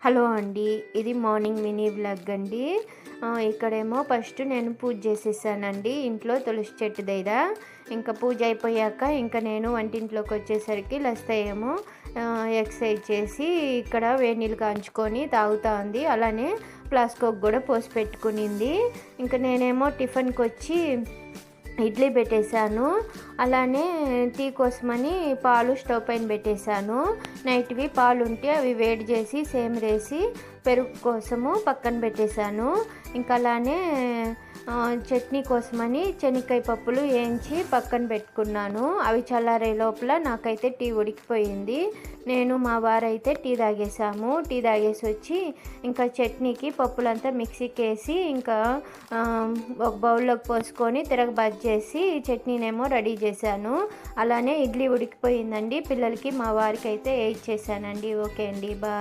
Hello అండి, ఇది morning mini vlog అండి. ఇక్కడేమో ఫస్ట్ నేను పూజ చేసేసానండి ఇంట్లో తులసి చెట్టు దగ్గర. ఇంకా పూజ అయిపోయాక ఇంకా నేను వంటింట్లోకి వచ్చేసరికి లస్త ఏమో ఎక్సర్సైజ్ చేసి ఇక్కడ వేడి నీళ్ళు కాంచుకొని తాగుతా ఉంది. అలానే ఫ్లాస్కోకి కూడా పోసి పెట్టుకునింది. ఇంకా నేనేమో టిఫిన్కి వచ్చి ఇడ్లీ పెట్టేశాను. అలానే టీ కోసమని పాలు స్టవ్ పైన పెట్టేశాను. నైట్వి పాలు ఉంటే అవి వేడి చేసి సేమిరేసి పెరుగు కోసము పక్కన పెట్టేశాను. ఇంకా అలానే చట్నీ కోసమని శనక్కాయ పప్పులు వేయించి పక్కన పెట్టుకున్నాను. అవి చల్లారే లోపల నాకైతే టీ ఉడికిపోయింది. నేను మా వారైతే టీ తాగేసాము. టీ తాగేసి వచ్చి ఇంకా చట్నీకి పప్పులంతా మిక్సీకి వేసి ఇంకా ఒక బౌల్లోకి పోసుకొని తిరగబాజు చేసి చట్నీనేమో రెడీ చేశాను. అలానే ఇడ్లీ ఉడికిపోయిందండి. పిల్లలకి మా వారికి అయితే వేయించేసానండి. ఓకే అండి, బాయ్.